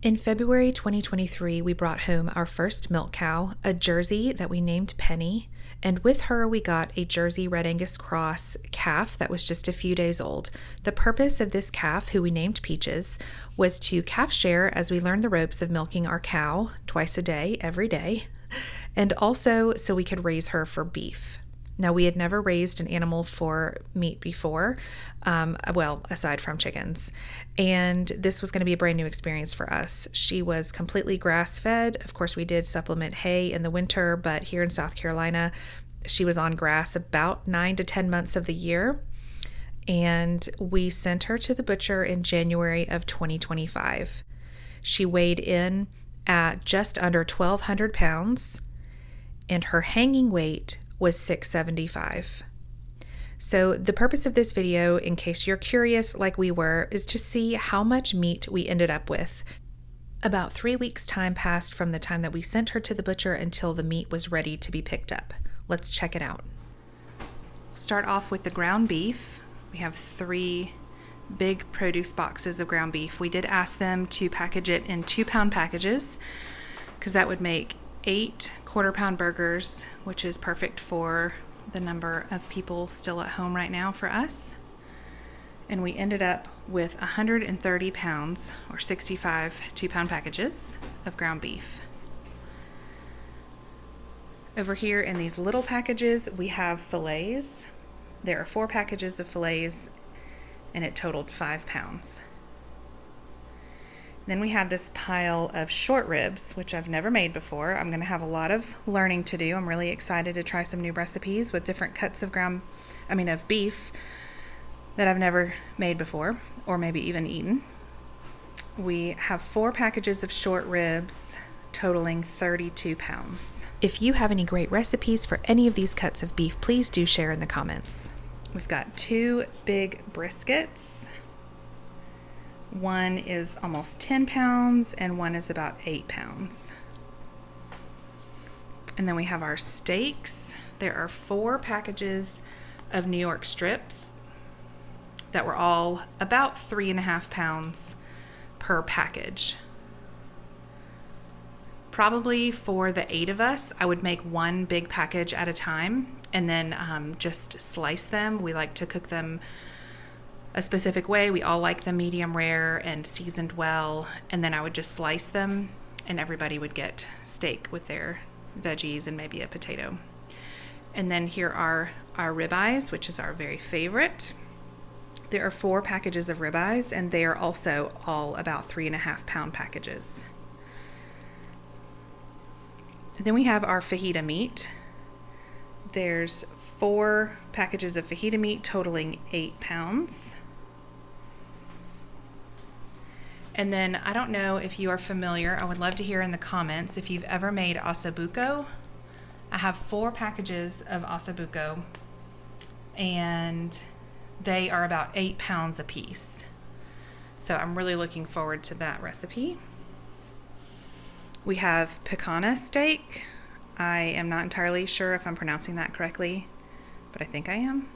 In February 2023, we brought home our first milk cow, a Jersey that we named Penny, and with her we got a Jersey Red Angus Cross calf that was just a few days old. The purpose of this calf, who we named Peaches, was to calf share as we learned the ropes of milking our cow twice a day, every day, and also so we could raise her for beef. Now, we had never raised an animal for meat before, aside from chickens, and this was going to be a brand new experience for us. She was completely grass-fed. Of course, we did supplement hay in the winter, but here in South Carolina, she was on grass about 9 to 10 months of the year, and we sent her to the butcher in January of 2025. She weighed in at just under 1,200 pounds, and her hanging weight was 675. So the purpose of this video, in case you're curious like we were, is to see how much meat we ended up with. About 3 weeks time passed from the time that we sent her to the butcher until the meat was ready to be picked up. Let's check it out. We'll start off with the ground beef. We have 3 big produce boxes of ground beef. We did ask them to package it in 2-pound packages because that would make 8 quarter-pound burgers, which is perfect for the number of people still at home right now for us. And we ended up with 130 pounds, or 65 2-pound packages of ground beef. Over here in these little packages, we have fillets. There are 4 packages of fillets, and it totaled 5 pounds. Then we have this pile of short ribs, which I've never made before. I'm going to have a lot of learning to do. I'm really excited to try some new recipes with different cuts of beef that I've never made before, or maybe even eaten. We have 4 packages of short ribs, totaling 32 pounds. If you have any great recipes for any of these cuts of beef, please do share in the comments. We've got 2 big briskets. One is almost 10 pounds and one is about 8 pounds. And then we have our steaks. There are 4 packages of New York strips that were all about 3.5 pounds per package. Probably for the 8 of us, I would make 1 big package at a time and then just slice them. We like to cook them a specific way. We all like them medium rare and seasoned well, and then I would just slice them and everybody would get steak with their veggies and maybe a potato. And then here are our ribeyes, which is our very favorite. There are 4 packages of ribeyes, and they are also all about 3.5 pound packages. And then we have our fajita meat. There's 4 packages of fajita meat totaling 8 pounds. And then I don't know if you are familiar, I would love to hear in the comments if you've ever made ossobuco. I have 4 packages of ossobuco, and they are about 8 pounds a piece. So I'm really looking forward to that recipe. We have picanha steak. I am not entirely sure if I'm pronouncing that correctly, but I think I am.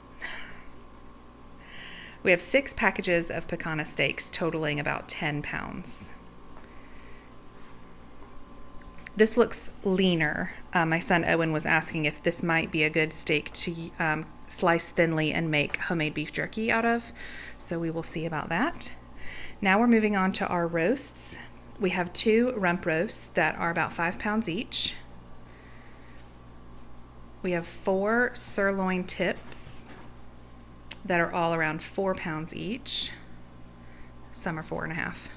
We have 6 packages of picanha steaks totaling about 10 pounds. This looks leaner. My son Owen was asking if this might be a good steak to slice thinly and make homemade beef jerky out of, so we will see about that. Now we're moving on to our roasts. We have 2 rump roasts that are about 5 pounds each. We have 4 sirloin tips that are all around 4 pounds each. Some are 4.5.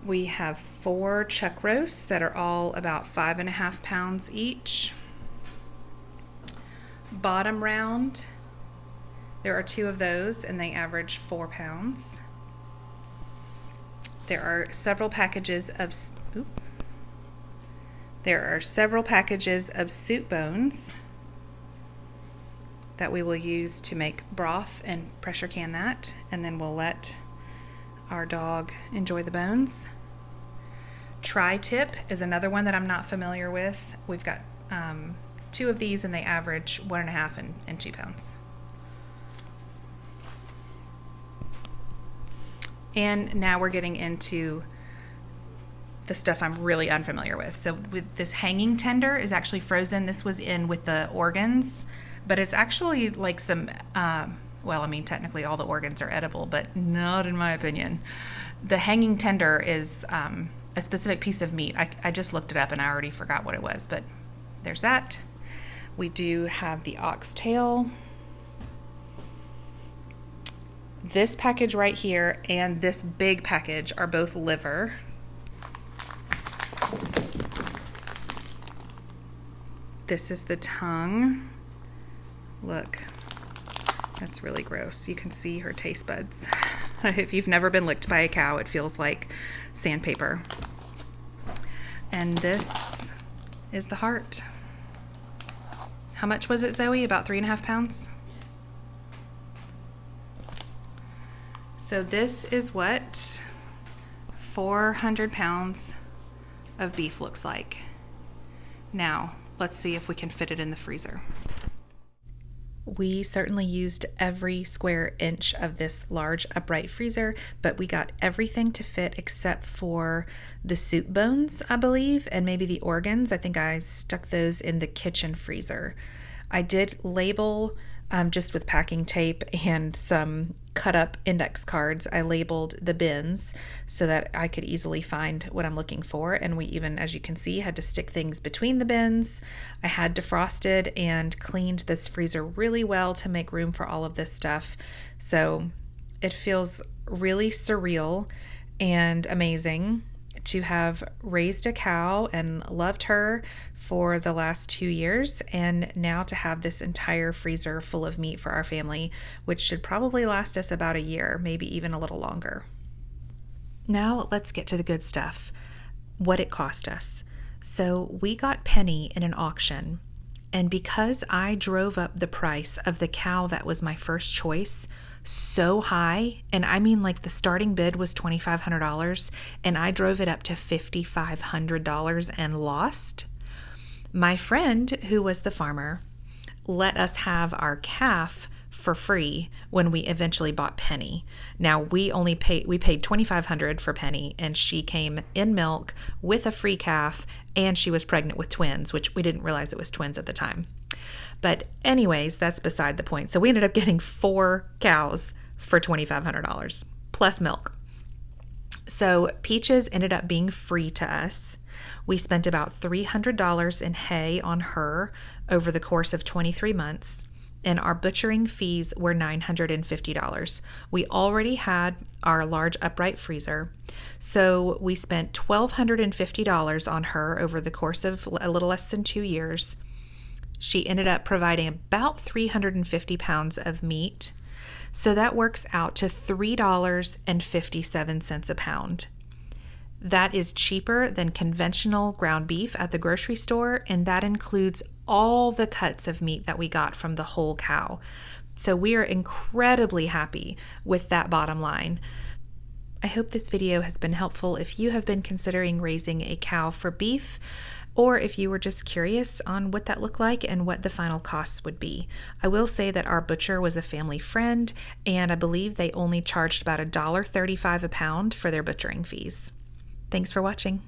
We have 4 chuck roasts that are all about 5.5 pounds each. Bottom round, there are 2 of those, and they average 4 pounds. There are several packages of soup bones that we will use to make broth and pressure can that, and then we'll let our dog enjoy the bones. Tri-tip is another one that I'm not familiar with. We've got 2 of these, and they average 1.5 and 2 pounds. And now we're getting into the stuff I'm really unfamiliar with. So with this hanging tender is actually frozen. This was in with the organs, but it's actually like some, well, I mean, technically all the organs are edible, but not in my opinion. The hanging tender is a specific piece of meat. I just looked it up and I already forgot what it was, but there's that. We do have the oxtail. This package right here and this big package are both liver. This is the tongue. Look, that's really gross. You can see her taste buds. If you've never been licked by a cow, it feels like sandpaper. And this is the heart. How much was it, Zoe? About 3.5 pounds? Yes. So this is what 400 pounds of beef looks like. Now, let's see if we can fit it in the freezer. We certainly used every square inch of this large upright freezer, but we got everything to fit except for the soup bones, I believe, and maybe the organs. I think I stuck those in the kitchen freezer. I did label just with packing tape and some cut up index cards. I labeled the bins so that I could easily find what I'm looking for. And we even, as you can see, had to stick things between the bins. I had defrosted and cleaned this freezer really well to make room for all of this stuff. So it feels really surreal and amazing to have raised a cow and loved her for the last 2 years, and now to have this entire freezer full of meat for our family, which should probably last us about a year, maybe even a little longer. Now let's get to the good stuff, what it cost us. So we got Penny in an auction, and because I drove up the price of the cow that was my first choice so high, and I mean like the starting bid was $2,500 and I drove it up to $5,500 and lost. My friend, who was the farmer, let us have our calf for free when we eventually bought Penny. Now we paid $2,500 for Penny, and she came in milk with a free calf, and she was pregnant with twins, which we didn't realize it was twins at the time. But anyways, that's beside the point. So we ended up getting 4 cows for $2,500 plus milk. So Peaches ended up being free to us. We spent about $300 in hay on her over the course of 23 months, and our butchering fees were $950. We already had our large upright freezer, so we spent $1,250 on her over the course of a little less than 2 years. She ended up providing about 350 pounds of meat, so that works out to $3.57 a pound. That is cheaper than conventional ground beef at the grocery store, and that includes all the cuts of meat that we got from the whole cow. So we are incredibly happy with that bottom line. I hope this video has been helpful if you have been considering raising a cow for beef, or if you were just curious on what that looked like and what the final costs would be. I will say that our butcher was a family friend, and I believe they only charged about $1.35 a pound for their butchering fees. Thanks for watching.